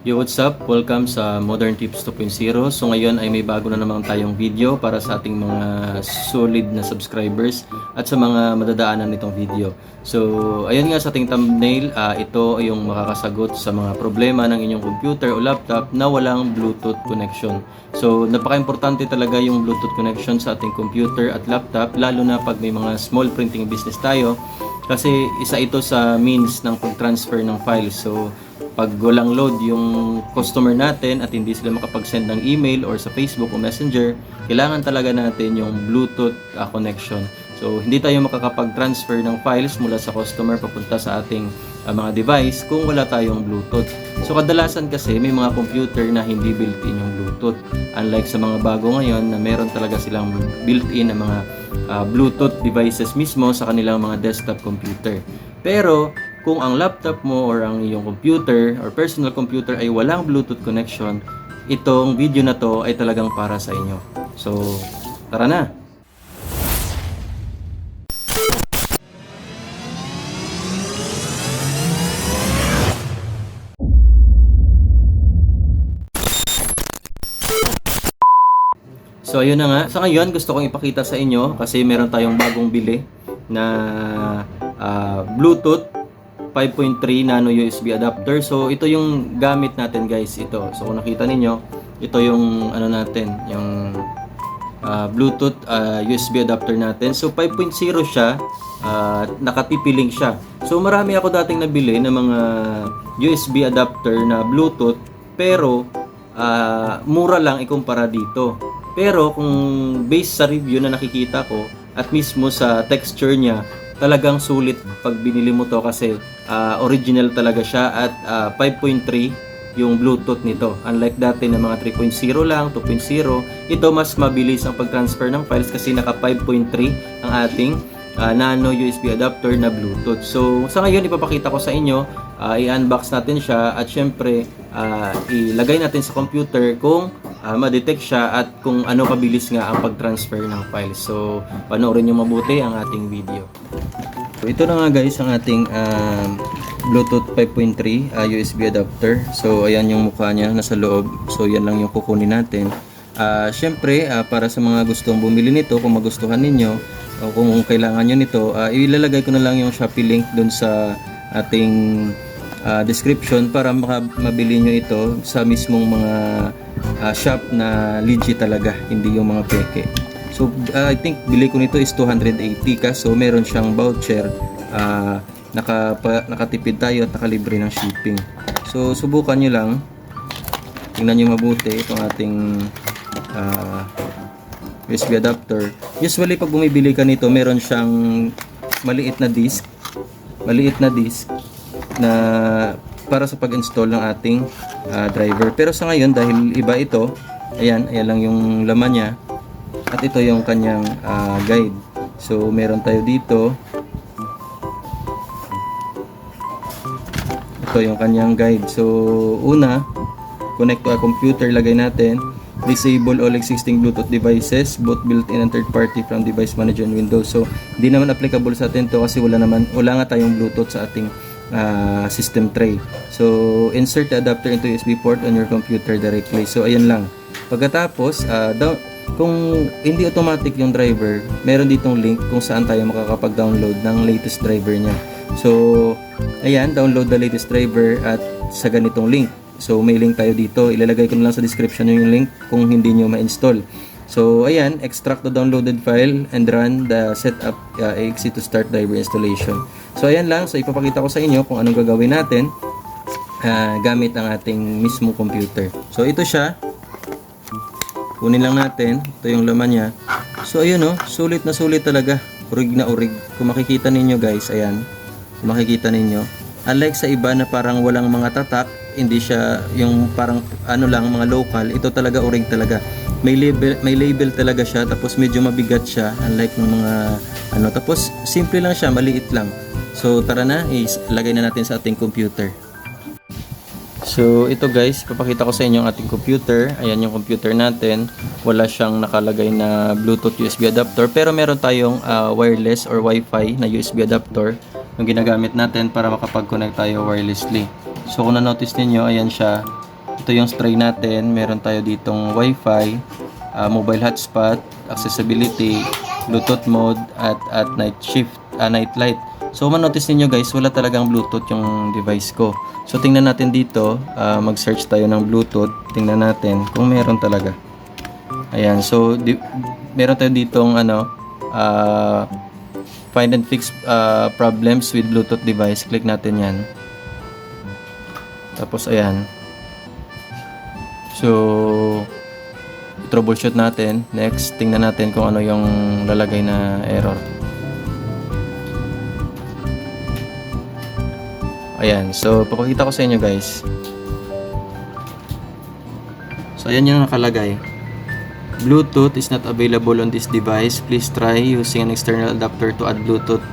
Yo, what's up? Welcome sa Modern Tips 2.0. So ngayon ay may bago na naman tayong video para sa ating mga solid na subscribers at sa mga madadaanan nitong video. So ayun nga sa ating thumbnail, ito ay yung makakasagot sa mga problema ng inyong computer o laptop na walang Bluetooth connection. So napaka-importante talaga yung Bluetooth connection sa ating computer at laptop, lalo na pag may mga small printing business tayo, kasi isa ito sa means ng pag-transfer ng files. So pag walang load yung customer natin at hindi sila makapag-send ng email or sa Facebook o Messenger, kailangan talaga natin yung Bluetooth connection. So hindi tayo makakapag-transfer ng files mula sa customer papunta sa ating mga device kung wala tayong Bluetooth. So kadalasan kasi may mga computer na hindi built-in yung Bluetooth. Unlike sa mga bago ngayon na meron talaga silang built-in na mga Bluetooth devices mismo sa kanilang mga desktop computer. Pero kung ang laptop mo or ang iyong computer or personal computer ay walang Bluetooth connection, itong video na to ay talagang para sa inyo. So, tara na! So, ayun na nga. Sa ngayon, gusto kong ipakita sa inyo kasi meron tayong bagong bili na Bluetooth 5.3 nano USB adapter. So ito yung gamit natin guys, ito. So kung nakita ninyo, ito yung ano natin, yung Bluetooth USB adapter natin. So 5.0 siya, nakatipiling siya. So marami ako dating nabili ng mga USB adapter na Bluetooth, pero mura lang ikumpara dito. Pero kung based sa review na nakikita ko at mismo sa texture niya, talagang sulit pag binili mo to kasi original talaga siya at 5.3 yung Bluetooth nito. Unlike dati na mga 3.0 lang, 2.0, ito mas mabilis ang pag-transfer ng files kasi naka 5.3 ang ating nano USB adapter na Bluetooth. So sa ngayon ipapakita ko sa inyo, i-unbox natin siya at syempre ilagay natin sa computer kung ma-detect siya at kung ano kabilis nga ang pag-transfer ng files. So panoorin niyo mabuti ang ating video. So, ito na nga guys ang ating Bluetooth 5.3 USB adapter. So ayan yung mukha niya nasa loob. So yan lang yung kukunin natin. Syempre para sa mga gustong bumili nito, kung magustuhan ninyo o kung kailangan nyo nito, ilalagay ko na lang yung Shopee link dun sa ating description para mabili nyo ito sa mismong mga shop na legit talaga, hindi yung mga peke. So I think bili ko nito is 280 ka. So meron siyang voucher, nakatipid tayo at nakalibre ng shipping. So subukan nyo lang, tingnan nyo mabuti itong ating USB adapter. Usually pag bumibili ka nito, meron siyang maliit na disc na para sa pag-install ng ating driver. Pero sa ngayon dahil iba ito, ayan lang yung laman niya at ito yung kanyang guide. So meron tayo dito, ito yung kanyang guide. So una, connect to a computer, lagay natin. Disable all existing Bluetooth devices, both built-in and third-party from device manager and Windows. So hindi naman applicable sa atin to kasi wala nga tayong Bluetooth sa ating system tray. So insert the adapter into USB port on your computer directly. So ayan lang. Pagkatapos kung hindi automatic yung driver, meron ditong link kung saan tayo makakapag-download ng latest driver niya. So ayan, download the latest driver at sa ganitong link. So may link tayo dito, ilalagay ko na lang sa description yung link kung hindi nyo ma-install. So ayan, extract the downloaded file and run the setup exe to start driver installation. So ayan lang, so ipapakita ko sa inyo kung anong gagawin natin gamit ang ating mismo computer. So ito siya, kunin lang natin, ito yung laman niya. So ayun sulit na sulit talaga, urig na urig. Kung makikita ninyo guys, ayan, kung makikita ninyo, unlike sa iba na parang walang mga tatak, hindi siya yung parang lang mga local, ito talaga urig talaga. May label talaga siya, tapos medyo mabigat siya unlike ng mga tapos simple lang siya, maliit lang. So tara na, ilagay na natin sa ating computer. So ito guys, papakita ko sa inyo ang ating computer. Ayan yung computer natin. Wala siyang nakalagay na Bluetooth USB adapter, pero meron tayong wireless or Wi-Fi na USB adapter yung ginagamit natin para makapag-connect tayo wirelessly. So kung na-notice ninyo, ayan siya, Ito yung tray natin. Meron tayo ditong Wi-Fi, mobile hotspot, accessibility, Bluetooth mode, at night light. So manotice niyo guys, wala talagang Bluetooth yung device ko. So tingnan natin dito, mag-search tayo ng Bluetooth. Tingnan natin kung meron talaga. Ayan, so meron tayo ditong find and fix problems with Bluetooth device. Click natin yan. Tapos ayan. So troubleshoot natin. Next, tingnan natin kung ano yung lalagay na error. Ayan, so papakita ko sa inyo guys. So ayan yung nakalagay. Bluetooth is not available on this device. Please try using an external adapter to add Bluetooth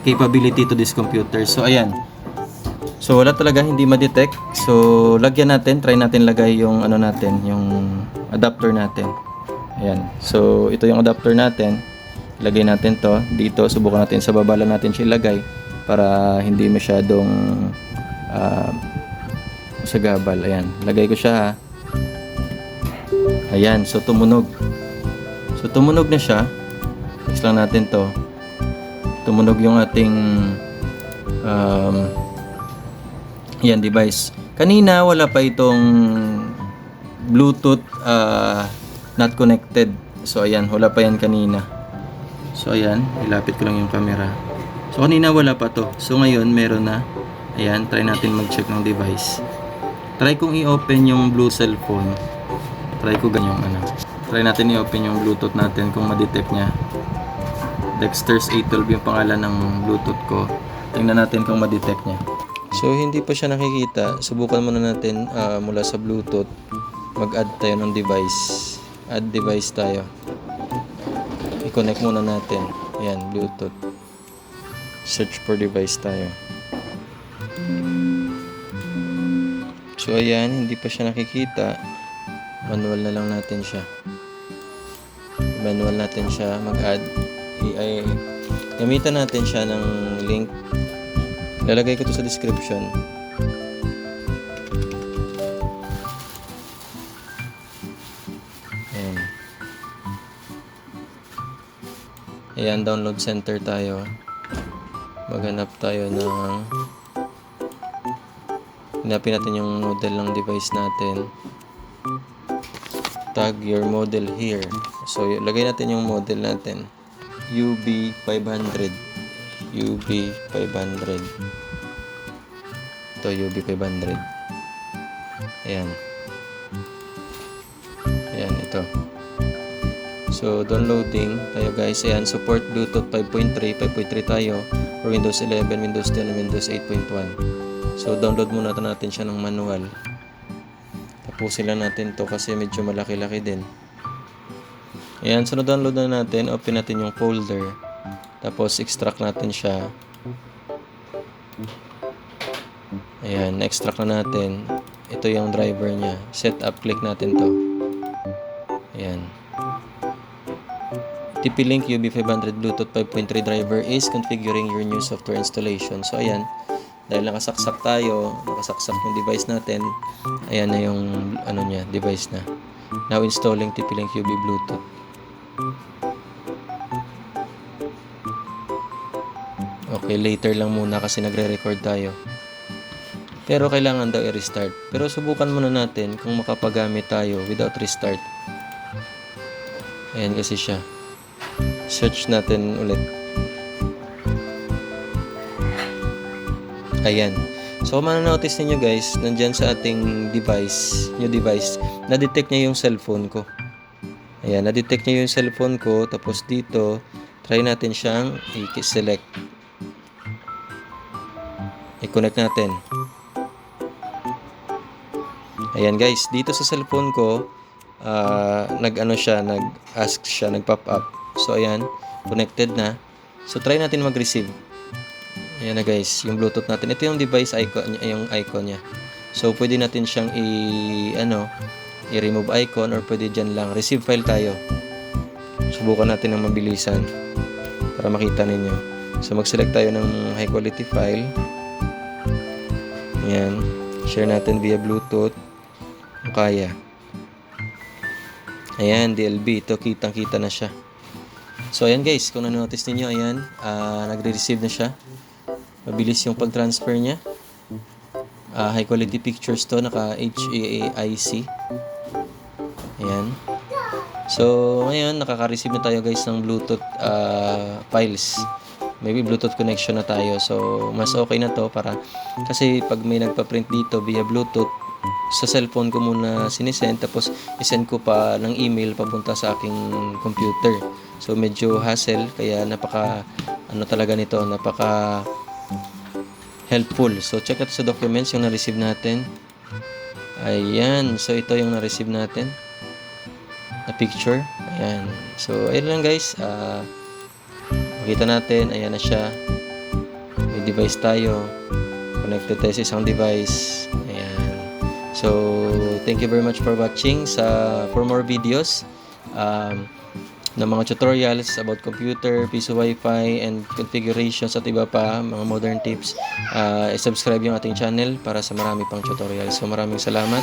capability to this computer. So ayan. So wala talaga, hindi ma-detect. So lagyan natin, try natin lagay yung yung adapter natin. Ayan. So ito yung adapter natin. Ilagay natin to dito, subukan natin sa baba lang natin siya ilagay para hindi masyadong sagabal. Ayan, lagay ko siya ha. Ayan, so tumunog. So tumunog na siya. Next lang natin to. Tumunog yung ating yan device. Kanina wala pa itong Bluetooth not connected. So ayan, wala pa yan kanina. So ayan, ilapit ko lang yung camera. So kanina wala pa to. So ngayon meron na. Ayan, try natin mag-check ng device. Try kong i-open yung blue cellphone. Try ko ganyan Try natin i-open yung Bluetooth natin kung ma-detect niya. Dexter's 812 yung pangalan ng Bluetooth ko. Tingnan natin kung ma-detect niya. So hindi pa siya nakikita. Subukan muna natin mula sa Bluetooth. Mag-add tayo ng device. Add device tayo. I-connect muna natin. Ayan, Bluetooth. Search for device tayo. So ayan, hindi pa siya nakikita. Manual na lang natin siya. Manual natin siya mag-add. Gamitan natin siya ng link. Lalagay ko to sa description. Ayan. Ayan, download center tayo. Maghanap tayo ng hanapin natin yung model ng device natin. Tag your model here. So, lagay natin yung model natin. UB500. UB500. Ito, UB500. Ayan. Ayan, ito. So, downloading tayo guys. Ayan, support Bluetooth 5.3. 5.3 tayo. For Windows 11, Windows 10, Windows 8.1. So, download muna natin siya ng manual. Tapusin lang natin to kasi medyo malaki-laki din. Ayan, so na-download na natin. Open natin yung folder. Tapos, extract natin siya. Ayan, na-extract na natin. Ito yung driver niya. Setup, click natin to. Ayan. TP-Link UB500 Bluetooth 5.3 driver is configuring your new software installation. So, ayan. Dahil nakasaksak tayo, nakasaksak yung device natin, ayan na yung niya, device na. Now installing TP-Link UB Bluetooth. Okay, later lang muna kasi nagre-record tayo. Pero kailangan daw i-restart. Pero subukan muna natin kung makapagamit tayo without restart. Ayan kasi siya. Search natin ulit. Ayan. So, kung mananotice ninyo guys, nandyan sa ating device, new device, na-detect niya yung cellphone ko. Ayan, na-detect niya yung cellphone ko. Tapos dito, try natin siyang i-select. I-connect natin. Ayan guys, dito sa cellphone ko, nag-ask siya, nag-pop up. So, ayan, connected na. So, try natin mag-receive. Ayan na guys, yung Bluetooth natin. Ito yung device icon, yung icon niya. So, pwede natin siyang i-remove icon or pwede dyan lang. Receive file tayo. Subukan natin ng mabilisan para makita ninyo. So, mag-select tayo ng high quality file. Ayan. Share natin via Bluetooth. Kaya. Ayan, DLB. Ito, kitang-kita na siya. So, ayan guys. Kung na-notice ninyo, ayan. Nagre-receive na siya. Mabilis yung pag-transfer niya. High quality pictures to. Naka HEAIC. Ayan. So, ngayon, nakaka-receive na tayo guys ng Bluetooth files. Maybe Bluetooth connection na tayo. So, mas okay na to para kasi pag may nagpa-print dito via Bluetooth, sa cellphone ko muna sinesend tapos isend ko pa ng email papunta sa aking computer. So, medyo hassle kaya napaka talaga nito, napaka helpful. So, check out sa documents yung na-receive natin. Ayan. So, ito yung na-receive natin na picture. Ayan. So, ayun lang guys. Makita natin. Ayan na siya. May device tayo. Connected tayo sa isang device. Ayan. So, thank you very much for watching. For more videos ng mga tutorials about computer, PC Wi-Fi, and configurations at iba pa, mga modern tips, subscribe yung ating channel para sa marami pang tutorials. So, maraming salamat.